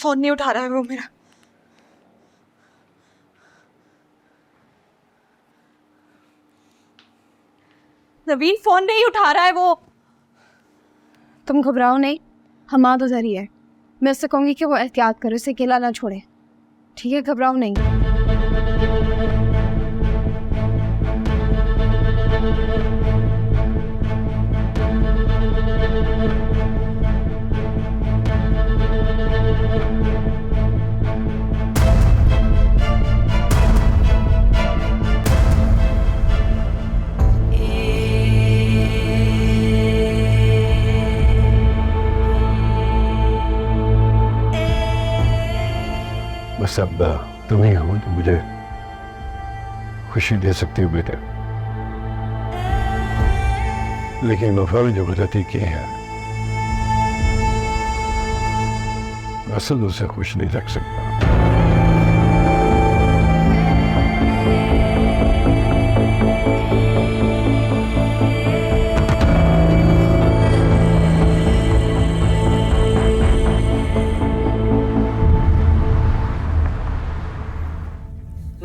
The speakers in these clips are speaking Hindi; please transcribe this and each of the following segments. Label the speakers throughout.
Speaker 1: फोन नहीं उठा रहा है वो मेरा। नवीन फोन नहीं उठा रहा है वो।
Speaker 2: तुम घबराओ नहीं, हमाद उधर ही है। मैं उससे कहूंगी कि वो एहतियात करे, उसे अकेला ना छोड़े। ठीक है, घबराओ नहीं।
Speaker 3: बस अब तुम ही हो तो मुझे खुशी दे सकती हो बेटे, लेकिन वफा में जो गलती की है असल उसे खुश नहीं रख सकता।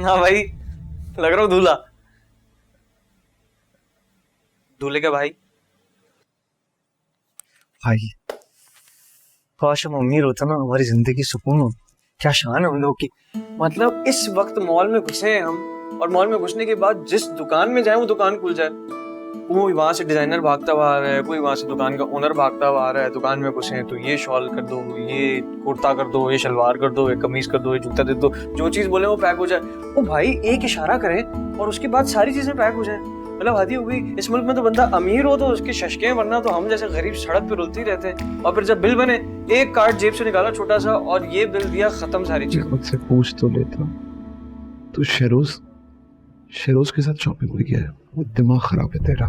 Speaker 4: हाँ भाई, लग रहा हूँ दूल्हा। दूल्हे का भाई। भाई काश हम अमीर होता ना, हमारी जिंदगी सुकून हो। क्या शान है हम लोग की। मतलब इस वक्त मॉल में घुसे हैं हम, और मॉल में घुसने के बाद जिस दुकान में जाए वो दुकान खुल जाए। कोई वहां से डिजाइनर भागता हुआ आ रहा है, कोई वहां से दुकान का ओनर भागता हुआ आ रहा है। दुकान में घुसे हैं तो ये शॉल कर दो, ये कुर्ता कर दो, ये शलवार कर दो, ये कमीज कर दो, ये जूता दे दो। जो चीज बोले वो पैक हो जाए। ओ भाई, एक इशारा करे और उसके बाद सारी चीजें पैक हो जाए। मतलब हद ही हो गई। इस मुल्क में तो बंदा अमीर हो तो उसके शशके, वरना तो हम जैसे गरीब सड़क पे रुलते ही रहते हैं। और फिर जब बिल बने, एक कार्ड जेब से निकाला छोटा सा और ये बिल दिया, खत्म सारी चीज।
Speaker 5: मुझसे पूछ तो लेता, तू शेरोज के साथ शॉपिंग में गया है? वो दिमाग खराब है तेरा।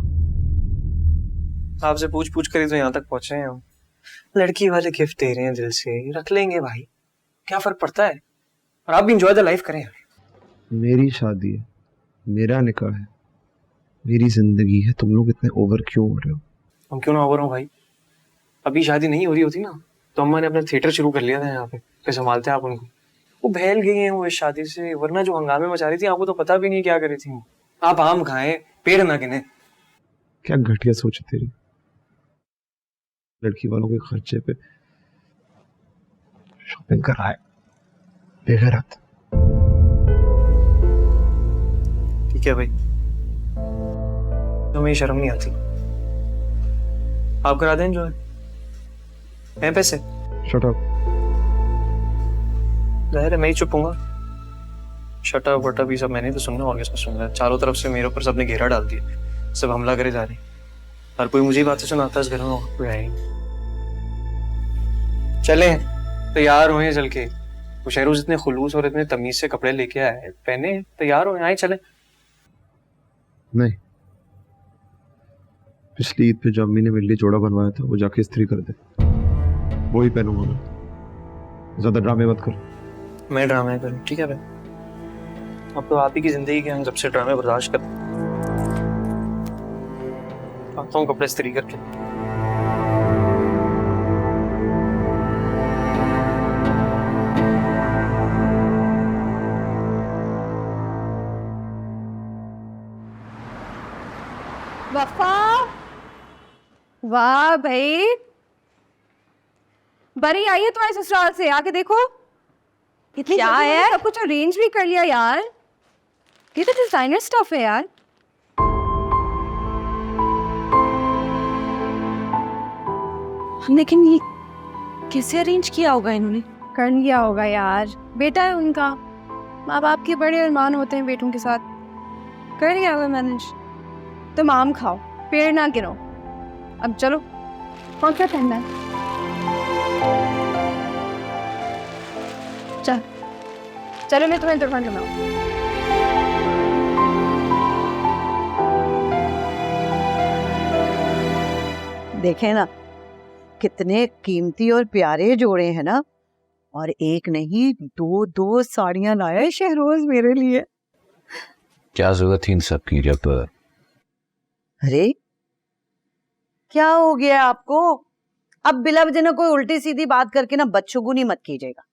Speaker 4: आपसे पूछ पूछ कर ही तो यहाँ तक पहुंचे हैं हम। लड़की वाले गिफ्ट दे रहे हैं, दिल से रख लेंगे भाई, क्या फर्क पड़ता है। और आप भी इंजॉय द लाइफ करें यार।
Speaker 5: मेरी शादी है, मेरा निकाह है, मेरी जिंदगी है। तुम लोग इतने ओवर क्यों हो रहे हो?
Speaker 4: हम क्यों ना ओवर हो भाई। अभी शादी नहीं हो रही होती ना तो अम्मा ने अपना थिएटर शुरू कर लिया था यहाँ पे। फिर संभालते आप उनको। वो बहल गई हैं वो इस शादी से, वरना जो हंगामे मचा रही थी आपको तो पता भी नहीं क्या कर रही थी। आप आम खाएं, पेड़ ना गिने।
Speaker 5: क्या घटिया सोच है तेरी। लड़की वालों के खर्चे पे शॉपिंग कर रहा है, बेगैरत।
Speaker 4: ठीक है भाई, तुम्हें शर्म नहीं आती। आप करा दें जो है पैसे।
Speaker 5: Shut up.
Speaker 4: जाहिर है मैं ही चुपूंगा। शट अप वट अप ये सब मैंने तो सुनना, और किसको सुनना है। चारों तरफ से मेरे ऊपर सबने घेरा डाल दिया, सब हमला करे जा रहे। हर कोई मुझे ही बातें सुनाता है इस घर में, और कोई है ही नहीं। चले तैयार हुए चल के। वो शहरोज इतने खुलूस और इतने तमीज से कपड़े लेके आए, पहने तैयार हुए, आए चले।
Speaker 5: नहीं, पिछली ईद पे जो अम्मी ने मेरे लिए जोड़ा बनवाया था वो जाके इस्त्री कर दे, वो ही पहनूंगा मैं। ज्यादा ड्रामे मत कर।
Speaker 4: मैं ड्रामे करूं? ठीक है भाई, अब तो आप ही की जिंदगी के हम सबसे ड्रामे बर्दाश्त करते। आता हूँ कपड़े इस्त्री करके।
Speaker 2: वफा, वाह भाई, बड़ी आई है तुम्हारे ससुराल से, आके देखो। कितनी क्या है, सब कुछ अरेंज भी कर लिया यार। ये तो डिजाइनर स्टफ है यार।
Speaker 1: लेकिन ये कैसे अरेंज किया होगा इन्होंने?
Speaker 2: कर लिया होगा यार, बेटा है उनका। माँ बाप के बड़े अरमान होते हैं बेटों के साथ। कर लिया होगा मैनेज। तुम आम खाओ, पेड़ ना गिरो। अब चलो, कौन सा पहनना है? चल चलो, मैं तुम्हें दुकान बनाऊं।
Speaker 6: देखें ना, कितने कीमती और प्यारे जोड़े हैं ना। और एक नहीं, दो दो साड़ियां लाया है शहरोज मेरे लिए।
Speaker 3: क्या जरूरत थी इन सब की? जब
Speaker 6: अरे क्या हो गया आपको? अब बिला वजह कोई उल्टी सीधी बात करके ना बदशगुनी मत कीजिएगा।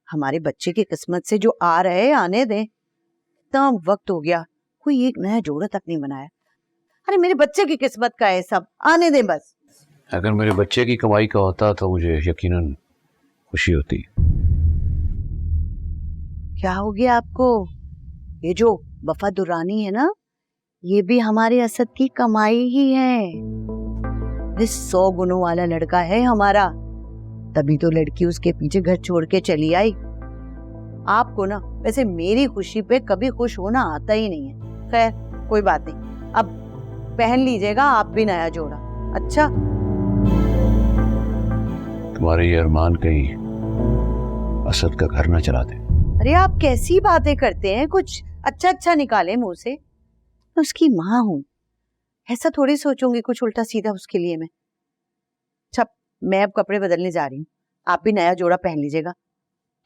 Speaker 6: हमारे बच्चे की किस्मत से जो आ रहे आने दें। इतना वक्त हो गया, कोई एक नया जोड़ा तक नहीं बनाया। अरे मेरे बच्चे की किस्मत का है सब, आने दें बस।
Speaker 3: अगर मेरे बच्चे की कमाई का होता तो मुझे यकीनन खुशी होती।
Speaker 6: क्या हो गया आपको? ये जो वफा दुरानी है ना, ये भी हमारे असद की कमाई ही है। ये 100 गुणों वाला लड़का है हमारा, तभी तो लड़की उसके पीछे घर छोड़ के चली आई। आपको ना वैसे मेरी खुशी पे कभी खुश होना आता ही नहीं है। खैर कोई बात नहीं, अब पहन लीजिएगा आप भी नया जोड़ा। अच्छा,
Speaker 3: तुम्हारे ये अरमान कहीं असद का घर न चला दे।
Speaker 6: अरे आप कैसी बातें करते हैं, कुछ अच्छा अच्छा निकाले मुंह से। मैं उसकी माँ हूँ, ऐसा थोड़ी सोचूंगी कुछ उल्टा सीधा उसके लिए मैं। अच्छा, मैं अब कपड़े बदलने जा रही हूँ, आप भी नया जोड़ा पहन लीजिएगा,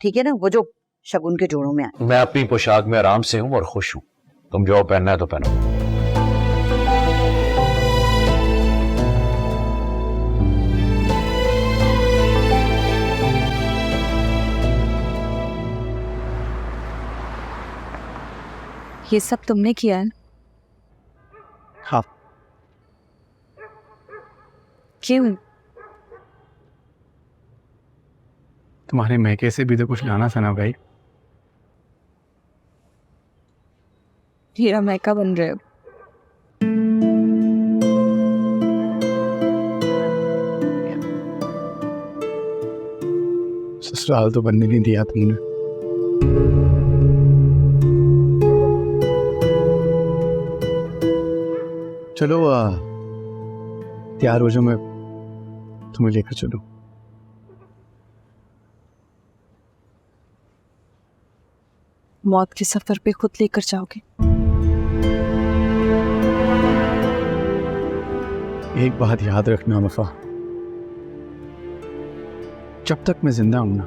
Speaker 6: ठीक है ना? वो जो शगुन के जोड़ों में आए।
Speaker 3: मैं अपनी पोशाक में आराम से हूँ और खुश हूँ। तुम जो पहनना है तो पहनो।
Speaker 1: ये सब तुमने किया है?
Speaker 4: हाँ।
Speaker 1: क्यों?
Speaker 7: तुम्हारे महके से भी तो कुछ गाना सुना भाई।
Speaker 1: हीरा महका बन रहे हो।
Speaker 7: ससुराल तो बनने नहीं दिया तुमने। चलो तैयार हो जाओ, मैं तुम्हें लेकर चलूं।
Speaker 1: मौत के सफर पे खुद लेकर जाओगे?
Speaker 7: एक बात याद रखना वफा, जब तक मैं जिंदा हूं ना,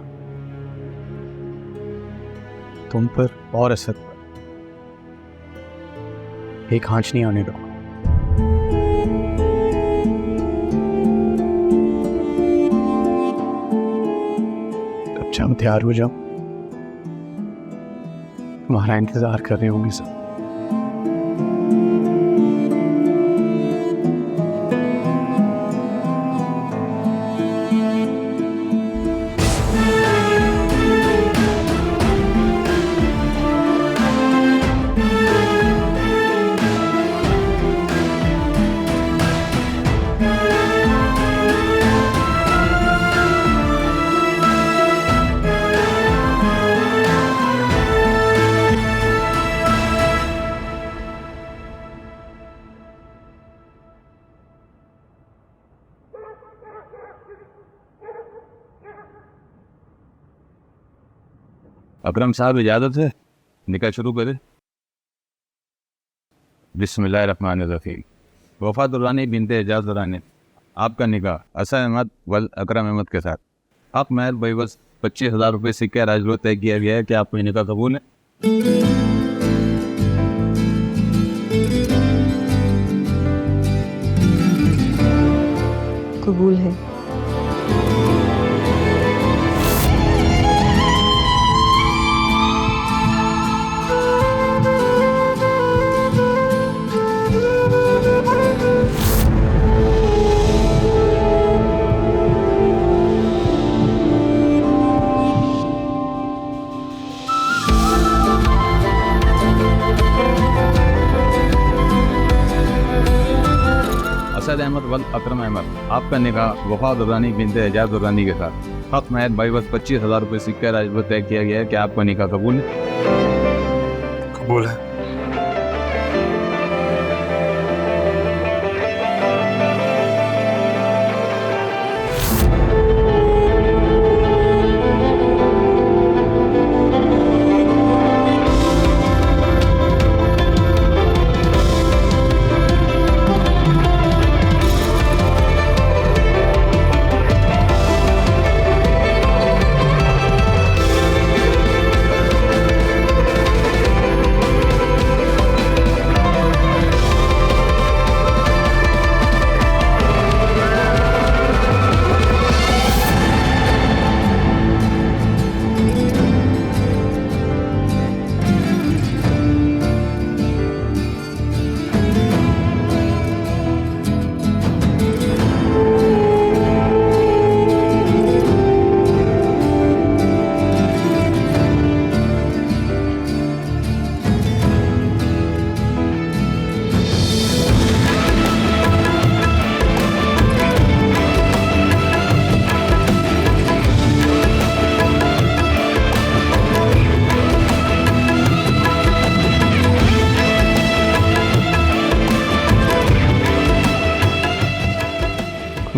Speaker 7: तुम पर और असद पर एक आंच नहीं आने दो। अब जब तैयार हो जाओ, तुम्हारा इंतजार कर रहे होंगे सब।
Speaker 8: अकरम साहब इजाज़त है, निकाह शुरू करें। बिस्मिल्लाहिर्रहमानिर्रहीम। वफा दुरानी बिनते एजाज दुरानी, आपका निकाह असद अहमद वल अकरम अहमद के साथ हक महर बस 25,000 रुपये सिक्के राजरो तय किया गया है। क्या आपको ये निकाह कबूल है?
Speaker 1: कबूल है।
Speaker 8: असद अहमद वल अकरम अहमद, आपका निकाह वफा दुरानी बिनते एजाज दुरानी के साथ हक महर बस 25,000 रुपये सिक्के राजरो तय किया गया है। क्या आपका निकाह कबूल है?
Speaker 7: कबूल है।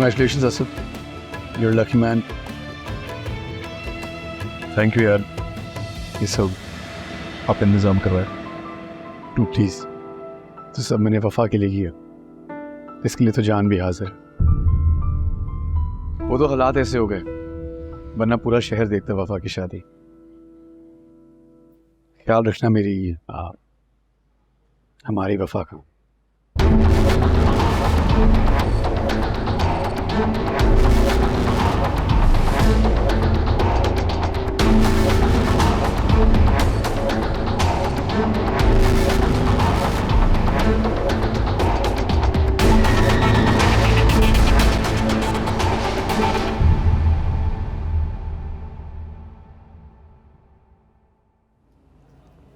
Speaker 7: Congratulations, Asad. You're a lucky man.
Speaker 3: Thank you यार,
Speaker 7: ये सब आप इंतज़ाम करवाए। टू प्लीज़, तो सब मैंने वफा के लिए किया, इसके लिए तो जान भी हाजिर। वो तो हालात ऐसे हो गए, वरना पूरा शहर देखता वफा की शादी। ख्याल रखना मेरी हमारी वफा का।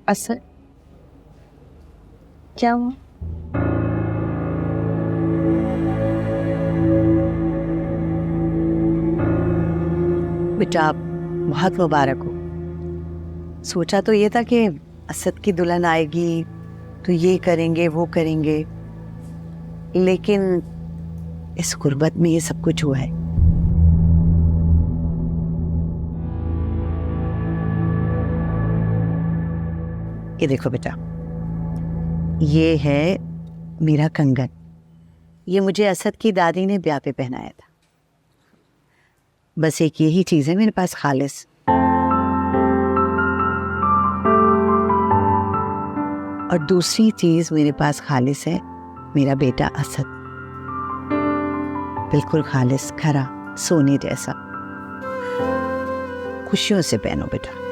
Speaker 1: असद, क्या हुआ?
Speaker 6: बेटा आप बहुत मुबारक हो। सोचा तो ये था कि असद की दुल्हन आएगी तो ये करेंगे वो करेंगे, लेकिन इस गुर्बत में ये सब कुछ हुआ है। ये देखो बेटा, ये है मेरा कंगन। ये मुझे असद की दादी ने ब्याह पे पहनाया था। बस एक यही चीज है मेरे पास खालिस। और दूसरी चीज मेरे पास खालिस है मेरा बेटा असद, बिल्कुल खालिस, खरा सोने जैसा। खुशियों से पहनो बेटा।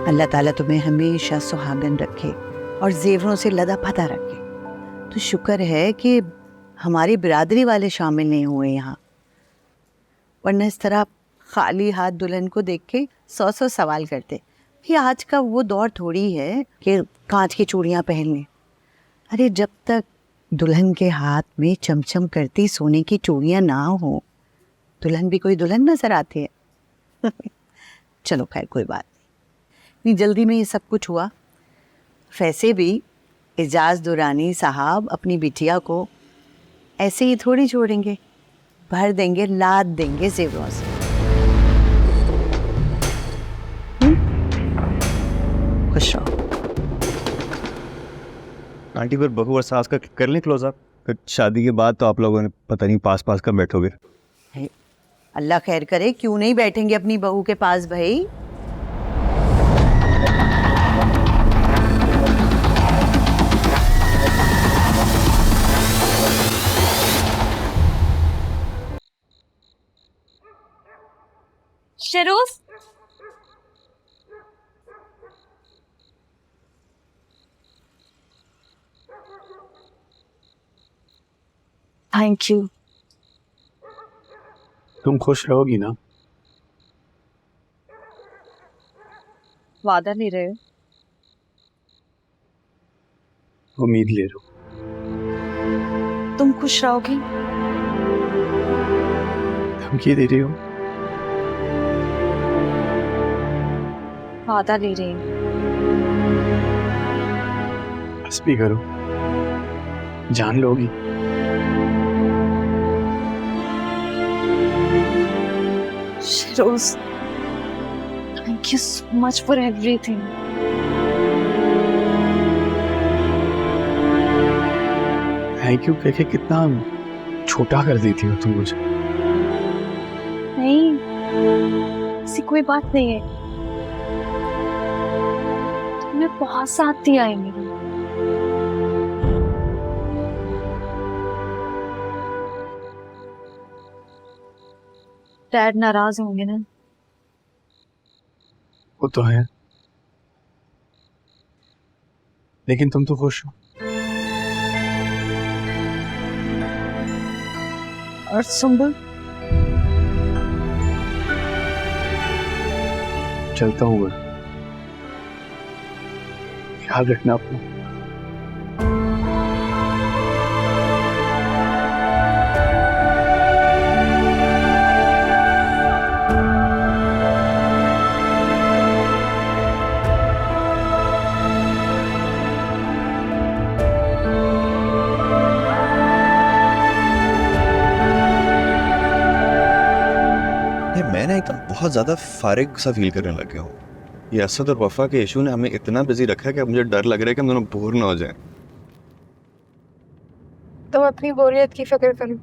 Speaker 6: अल्लाह ताला तुम्हें हमेशा सुहागन रखे और जेवरों से लदा फदा रखे। तो शुक्र है कि हमारी बिरादरी वाले शामिल नहीं हुए यहाँ, वरना इस तरह खाली हाथ दुल्हन को देख के 100 सवाल करते। कि आज का वो दौर थोड़ी है कि कांच की चूड़ियाँ पहन लें। अरे जब तक दुल्हन के हाथ में चमचम करती सोने की चूड़ियाँ ना हो, दुल्हन भी कोई दुल्हन नजर आती है। चलो खैर कोई बात नहीं, इतनी जल्दी में ये सब कुछ हुआ। वैसे भी एजाज दुरानी साहब अपनी बिटिया को ऐसे ही थोड़ी छोड़ेंगे, भर देंगे, लाद देंगे जेवरों से। खुश रहो।
Speaker 4: आंटी पर बहू और सास का कर लें क्लोज अप, फिर शादी के बाद तो आप लोगों ने पता नहीं पास पास कब बैठोगे।
Speaker 6: अल्लाह खैर करे, क्यों नहीं बैठेंगे अपनी बहू के पास भाई।
Speaker 2: शरूफ,
Speaker 1: थैंक यू।
Speaker 7: तुम खुश रहोगी ना?
Speaker 1: वादा ले रहे हो?
Speaker 7: उम्मीद ले लो।
Speaker 1: तुम खुश रहोगी?
Speaker 7: धमकी दे रही हो?
Speaker 1: वादा ले रही हूँ।
Speaker 7: बस भी करो, जान लोगी।
Speaker 1: Saroj, thank you so much for everything.
Speaker 7: Thank you कह के कितना छोटा कर देती हो तुम मुझे।
Speaker 1: नहीं, ऐसी कोई बात नहीं है। तुमने बहुत साथ दिया है मेरी। डैड नाराज होंगे ना?
Speaker 7: वो तो है, लेकिन तुम तो खुश हो।
Speaker 1: और सुंबुल?
Speaker 7: चलता हूँ मैं, ख्याल रखना अपना।
Speaker 9: बहुत ज़्यादा फारिग सा फील करने लग गया हूँ। ये असद और वफा के इशू ने हमें इतना बिजी रखा है कि अब मुझे डर लग रहा है कि हम दोनों बोर ना हो जाएं।
Speaker 2: तुम अपनी बोरियत की फिक्र करो,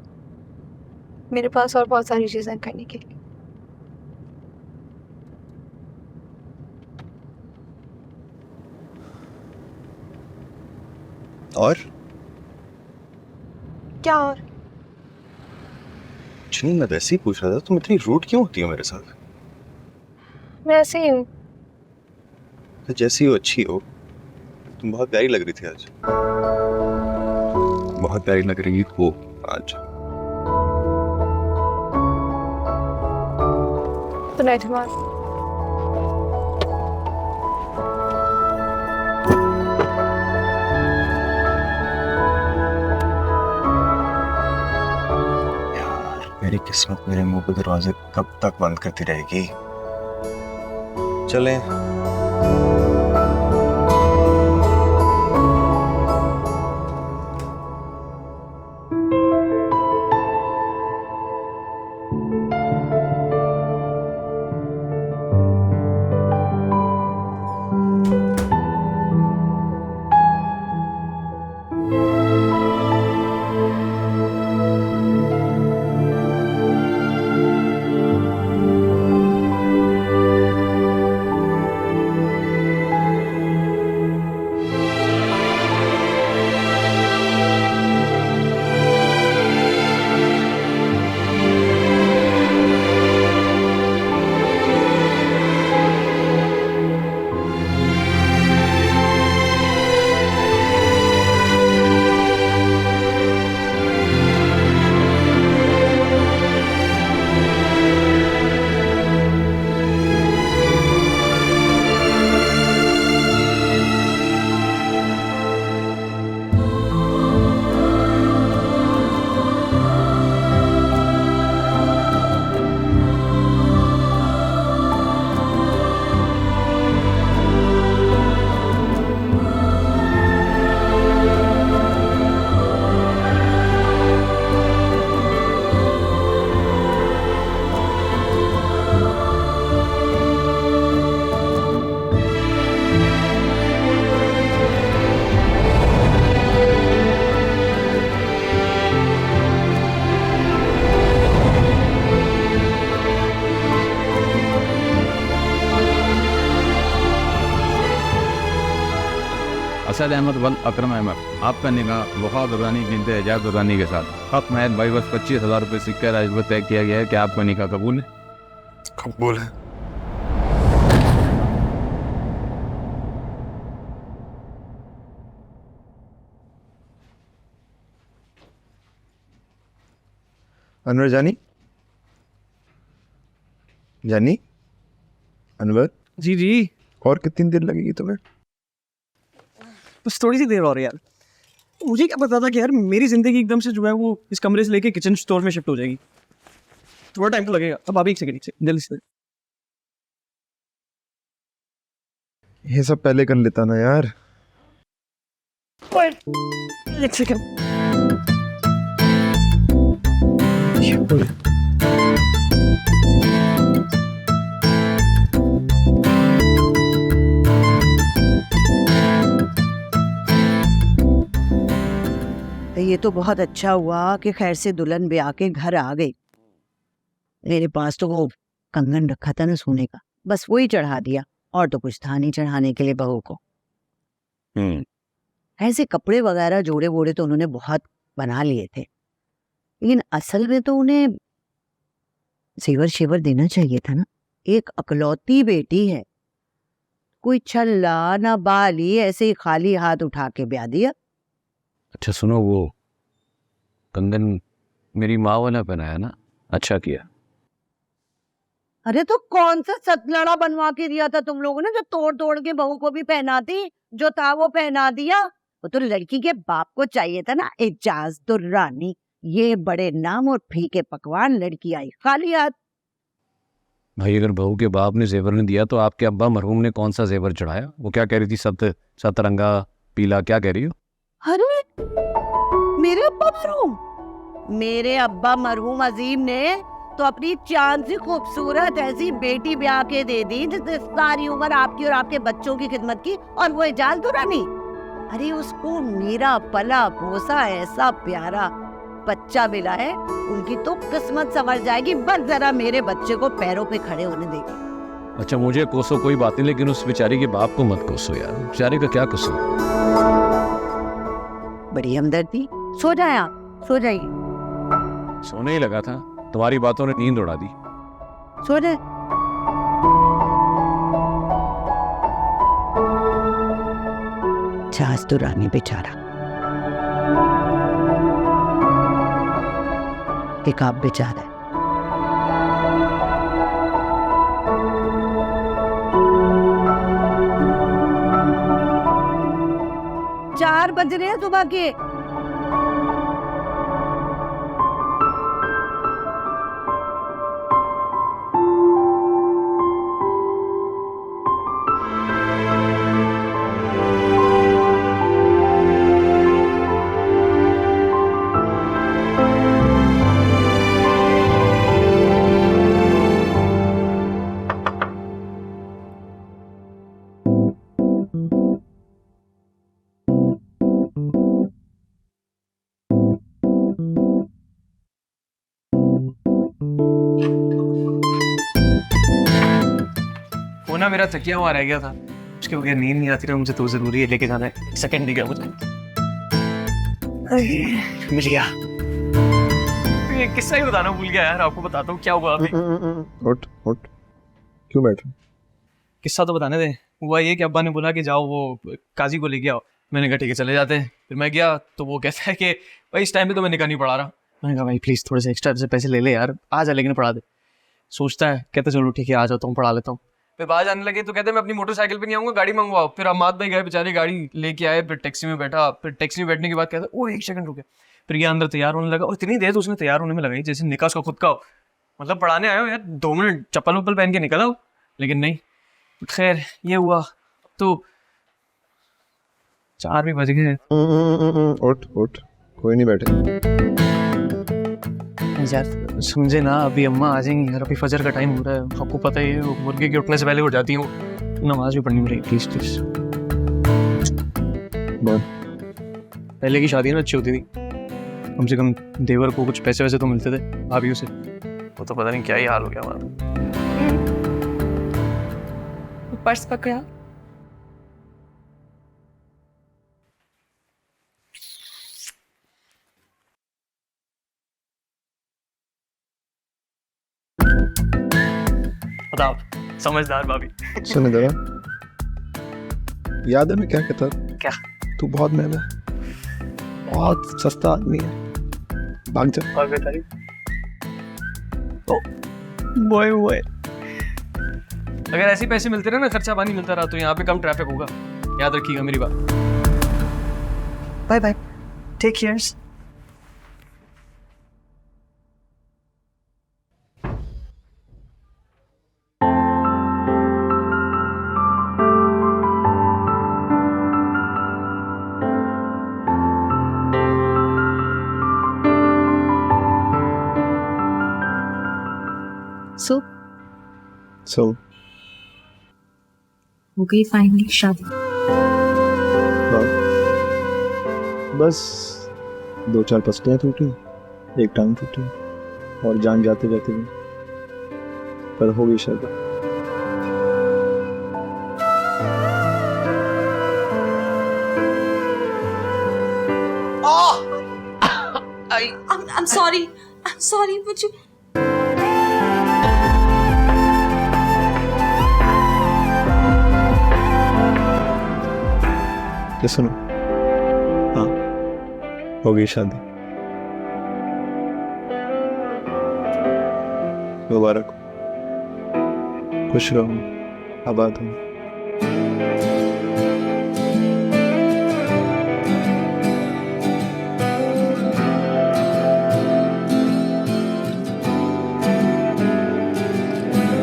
Speaker 2: मेरे पास और बहुत सारी चीजें करने के लिए।
Speaker 9: और
Speaker 2: क्या और?
Speaker 9: कुछ नहीं, मैं वैसे ही पूछ रहा था तुम इतनी रूड क्यों होती हो मेरे साथ?
Speaker 2: मैं ऐसे ही हूँ।
Speaker 9: तो जैसी हो अच्छी हो। तुम बहुत प्यारी लग रही थी आज। बहुत प्यारी लग रही हो आज।
Speaker 2: तो नहीं तुम्हारा
Speaker 9: मेरी किस्मत मेरे मुंह पे दरवाजे कब तक बंद करती रहेगी? चलें।
Speaker 8: असद अहमद वल अकरम अहमद, आपका निकाह वफा दुरानी बिनते एजाज दुरानी के साथ हक महज भाई बस 25,000 रुपये सिक्का राजवत तय किया गया है कि आपका निकाह कबूल है?
Speaker 9: कबूल है।
Speaker 5: अनवर जानी, जानी, अनवर।
Speaker 4: जी जी,
Speaker 5: और कितनी देर लगेगी तुम्हें?
Speaker 4: बस थोड़ी सी देर और यार। मुझे क्या पता था कि यार मेरी जिंदगी एकदम से जो है वो इस कमरे से लेके किचन स्टोर में शिफ्ट हो जाएगी। थोड़ा टाइम तो लगेगा। अब अभी एक सेकंड जल्दी से।
Speaker 5: ये सब पहले कर लेता ना यार।
Speaker 4: एक सेकंड।
Speaker 6: ये तो बहुत अच्छा हुआ कि खैर से दुल्हन ब्याह के घर आ गई। मेरे पास तो वो कंगन रखा था ना सोने का, बस वही चढ़ा दिया, और तो कुछ था नहीं चढ़ाने के लिए बहू को। ऐसे कपड़े वगैरह जोड़े वोड़े तो उन्होंने बहुत बना लिए थे, लेकिन असल में तो उन्हें जेवर शेवर देना चाहिए था ना। एक अकलौती बेटी है, कोई छल्ला ना बाली, ऐसे ही खाली हाथ उठा के ब्याह दिया।
Speaker 8: अच्छा सुनो, वो कंगन मेरी माँ वाला पहनाया ना, अच्छा किया।
Speaker 6: अरे तो कौन सा सतलड़ा बनवा के दिया था तुम लोगों ने, जो तोड़ तोड़ के बहू को भी पहनाती? जो था वो पहना दिया। वो तो लड़की के बाप को चाहिए था ना, एजाज दुर्रानी। ये बड़े नाम और फीके पकवान, लड़की आई खाली हाथ।
Speaker 8: भाई अगर बहू के बाप ने जेवर नहीं दिया तो आपके अब्बा मरहूम ने कौन सा जेवर चढ़ाया? वो क्या कह रही थी, सतरंगा पीला, क्या कह रही हो?
Speaker 6: अरे मेरे अब्बा मरहूम, मेरे अब्बा मरहूम अजीम ने तो अपनी चांद से खूबसूरत ऐसी बेटी ब्याह के दे दी जिसने सारी उम्र आपकी और आपके बच्चों की खिदमत की, और वो एजाज दुरानी। अरे उसको मेरा पला पोसा ऐसा प्यारा बच्चा मिला है, उनकी तो किस्मत संवर जाएगी, बस जरा मेरे बच्चे को पैरों पे खड़े होने देगी।
Speaker 3: अच्छा मुझे कोसो कोई बात नहीं, लेकिन उस बेचारी के बाप को मत कोसो यार, बेचारी का क्या कसूर।
Speaker 6: बड़ी हमदर्दी। सो जाए आप, सो जाइए।
Speaker 3: सोने ही लगा था, तुम्हारी बातों ने नींद उड़ा दी।
Speaker 6: सो जाए। छाछ तो रानी बेचारा, एक आप बेचारा है। चार बज रहे हैं सुबह के।
Speaker 4: वो ना मेरा तकिया हुआ रह गया था, उसके बगैर नींद नहीं आती रहा, मुझे तो जरूरी है लेके जाना है। सेकंड नहीं गया मुझे, मिल गया। ये किस्सा ही बताना भूल गया यार, आपको बताता हूँ क्या हुआ अभी।
Speaker 5: उठ उठ, क्यों बैठ रहे?
Speaker 4: किस्सा तो बताने दे। हुआ ये कि अब्बा ने बोला कि जाओ वो काजी को लेके आओ। मैंने कहा ठीक है चले जाते हैं। फिर मैं गया तो वो कहता है कि भाई इस टाइम पे तो मैं निकाह नहीं पढ़ा रहा। मैंने कहा भाई प्लीज़ थोड़े से एक्स्ट्रा से पैसे ले ले यार, आ जा लेकिन पढ़ा दे। सोचता है, कहता चलो ठीक है आ जाता हूँ पढ़ा लेता हूँ। फिर बाहर जाने लगे तो कहते मैं अपनी मोटरसाइकिल पे नहीं आऊँगा, गाड़ी मंगवाओ। फिर अम्माद भाई गए बेचारे, गाड़ी लेके आए, फिर टैक्सी में बैठा। फिर टैक्सी में बैठने के बाद कहता ओ एक सेकंड रुके। फिर ये अंदर तैयार होने लगा, और इतनी देर तो उसने तैयार होने में लगाई जैसे निकाह उसका खुद का हो। मतलब पढ़ाने आए हो यार, 2 मिनट चप्पल वप्पल पहन के निकल आओ, लेकिन नहीं। खैर ये हुआ तो 4 भी बज गए।
Speaker 5: उठ उठ, कोई नहीं बैठे।
Speaker 4: यार समझे ना, अभी अम्मा आ जाएंगी यार, अभी फजर का टाइम हो रहा है। आपको पता ही है वो मुर्गे के उठने से पहले उठ जाती हूँ, नमाज भी पढ़नी पड़ेगी। Please please. पहले की शादी ना अच्छी होती थी, कम से कम देवर को कुछ पैसे वैसे तो मिलते थे भाभी से। वो तो पता नहीं क्या ही हाल हो गया हमारा।
Speaker 2: पर्स पकड़ा।
Speaker 4: बताओ समझदार भाभी।
Speaker 5: सुन जरा, याद है मैं क्या कहता?
Speaker 4: क्या?
Speaker 5: तू बहुत महंगा, बहुत सस्ता आदमी है, भाग जा।
Speaker 4: और बताइए। बोए बोए, अगर ऐसे पैसे मिलते रहे ना, खर्चा पानी मिलता रहा, तो यहाँ पे कम ट्रैफिक होगा। याद रखिएगा मेरी बात। Bye bye, take care.
Speaker 5: So
Speaker 1: हो गई फाइनली शादी।
Speaker 5: बस 2-4 पसलियाँ टूटी, एक टांग टूटी, और जान जाते जाते भी, पर हो गई शादी।
Speaker 1: I'm sorry मुझे
Speaker 5: ये सुनो, हाँ हो गई शादी, मुबारक हो, खुश रहो, आबाद हो।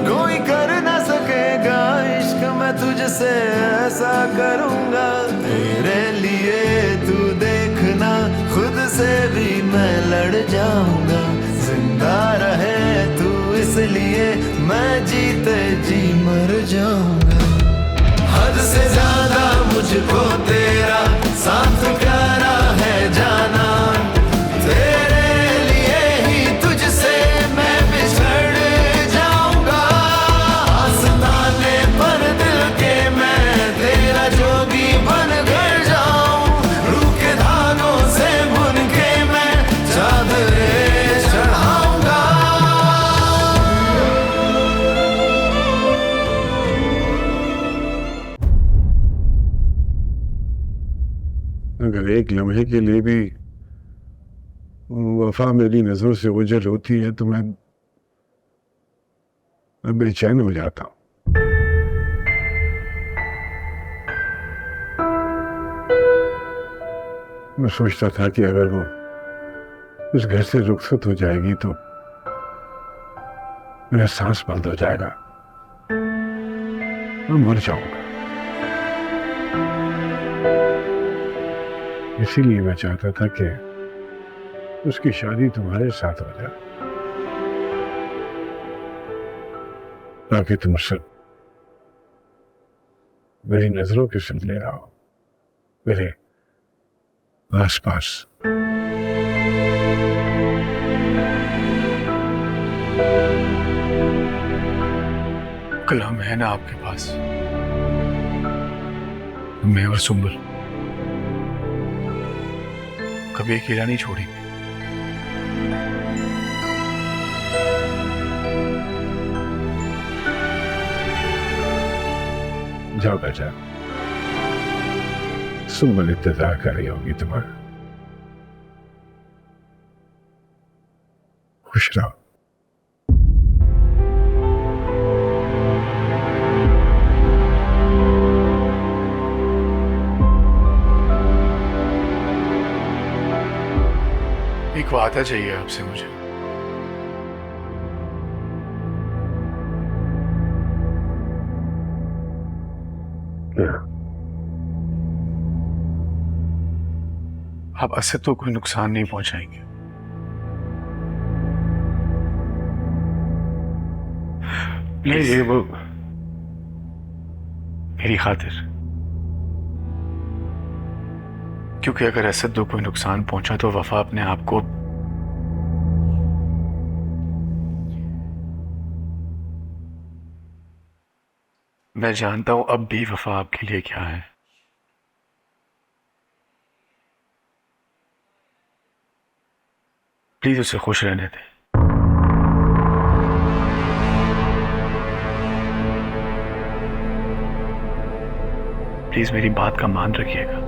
Speaker 10: कोई कर ना सकेगा इश्क, मैं तुझसे ऐसा करूंगा, तेरे लिए तू देखना, खुद से भी मैं लड़ जाऊंगा, जिंदा रहे तू इसलिए मैं जीते जी मर जाऊंगा। हद से ज्यादा मुझको तेरा साथ प्यारा है जाना, तेरे लिए ही तुझसे मैं बिछड़ जाऊंगा। आस्ताने पर दिल के मैं तेरा जोगी बन कर जाऊं, रूह के धागों से बुन के मैं चादरें चढ़ाऊंगा।
Speaker 3: अगर एक लम्हे के लिए भी वफा मेरी नजरों से ओझल होती है तो मैं बेचैन हो जाता हूँ। मैं सोचता था कि अगर वो इस घर से रुखसत हो जाएगी तो मेरा सांस बंद हो जाएगा, मैं मर जाऊंगा। इसीलिए मैं चाहता था कि उसकी शादी तुम्हारे साथ हो जाए, ताकि तुम सब मेरी नजरों के सामने रहो, मेरे आसपास।
Speaker 7: कलाम है ना आपके पास, मैं और सुंबल कभी अकेला नहीं छोड़ेंगे।
Speaker 3: जाओ बेटा, सुंबल इंतजार कर रही होगी तुम्हारा। खुश रहो।
Speaker 7: एक वादा चाहिए आपसे मुझे।
Speaker 3: क्या?
Speaker 7: आप असद को कोई नुकसान नहीं पहुंचाएंगे।
Speaker 3: नहीं, ये वो
Speaker 7: मेरी खातिर, क्योंकि अगर असद को कोई नुकसान पहुंचा तो वफा अपने आप को मैं जानता हूं अब भी वफा आपके लिए क्या है। प्लीज उसे खुश रहने दें। प्लीज मेरी बात का मान रखिएगा।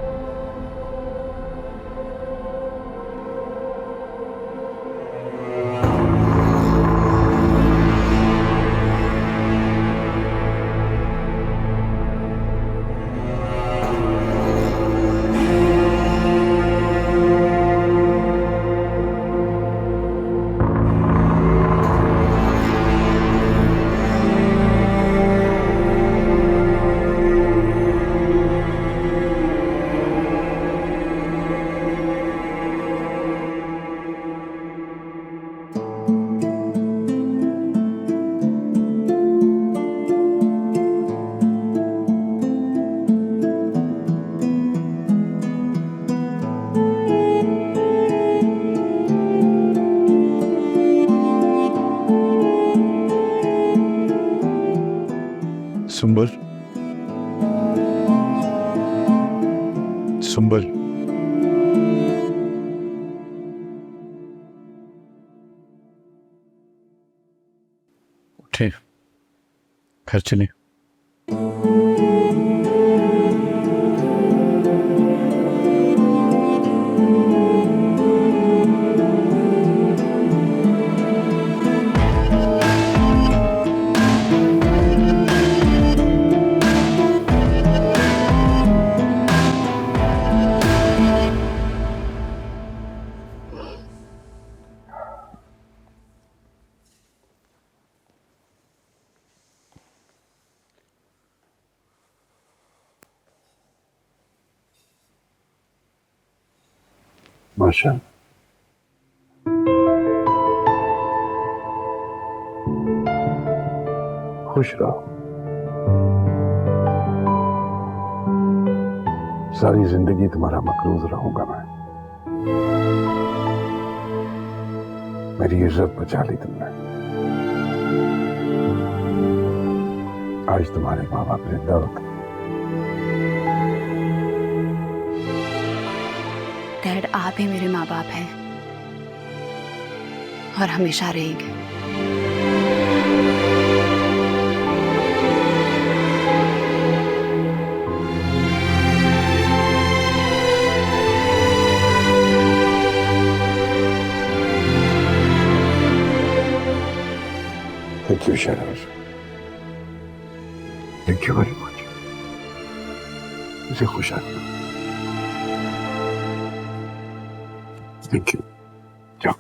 Speaker 3: सुंबल, सुंबल,
Speaker 7: उठे, घर चले।
Speaker 3: माशा खुश रहो। सारी जिंदगी तुम्हारा मकरूज रहूंगा मैं। मेरी इज्जत बचा ली तुमने। आज तुम्हारे माँ बाप जिंदा होते।
Speaker 11: डैड, आप ही मेरे माँ बाप हैं और हमेशा रहेंगे।
Speaker 3: Thank you, Shahnaz. Thank you very much. मुझे खुश आना। Thank you. जाओ।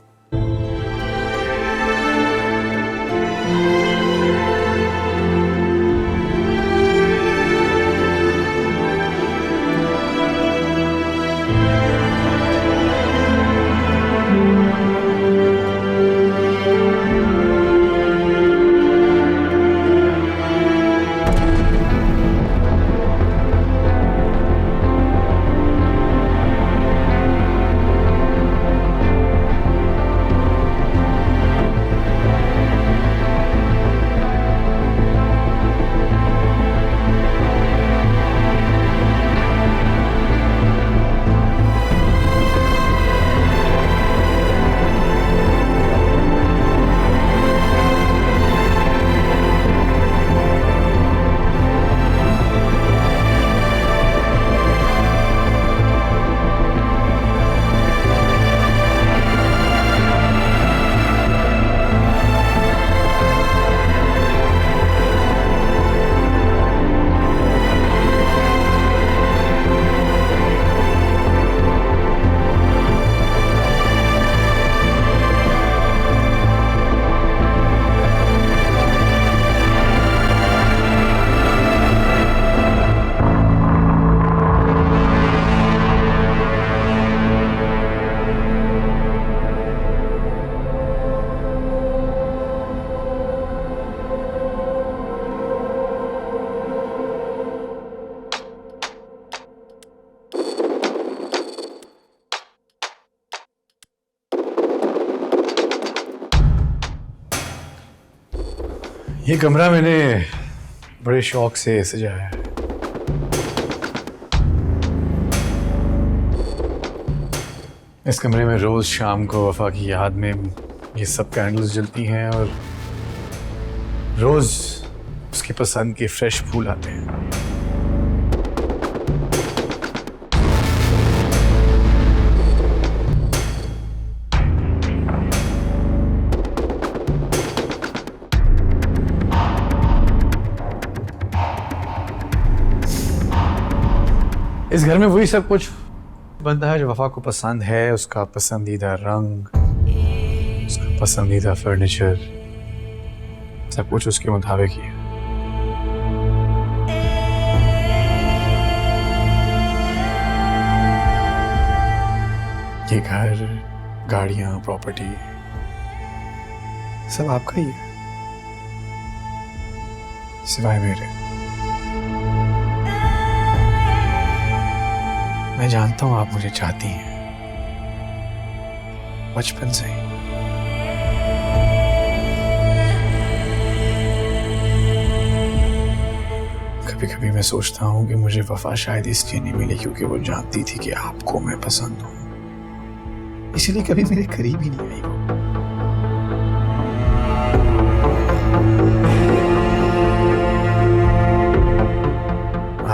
Speaker 7: ये कमरा मैंने बड़े शौक से सजाया है। इस कमरे में रोज शाम को वफा की याद में ये सब कैंडल्स जलती हैं और रोज उसकी पसंद के फ्रेश फूल आते हैं। इस घर में वही सब कुछ बनता है जो वफा को पसंद है। उसका पसंदीदा रंग, उसका पसंदीदा फर्नीचर, सब कुछ उसके मुताबिक ही है। ये घर, गाड़ियां, प्रॉपर्टी सब आपका ही है, सिवाय मेरे। मैं जानता हूं आप मुझे चाहती हैं बचपन से ही। कभी कभी मैं सोचता हूं कि मुझे वफा शायद इसलिए नहीं मिली क्योंकि वो जानती थी कि आपको मैं पसंद हूं, इसलिए कभी मेरे करीब ही नहीं आई वो।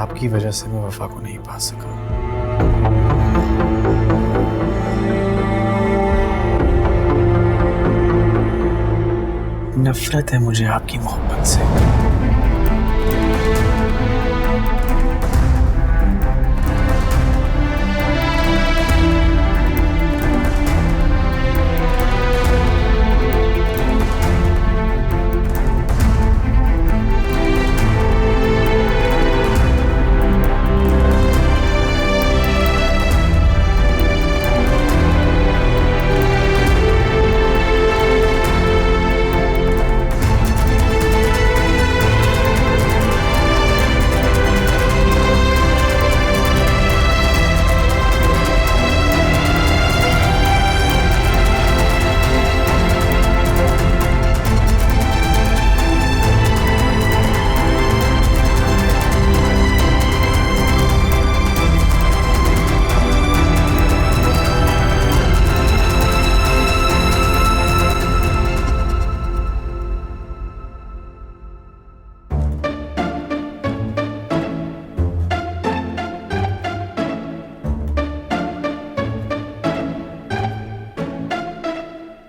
Speaker 7: आपकी वजह से मैं वफा को नहीं पा सका। नफरत है मुझे आपकी मोहब्बत से।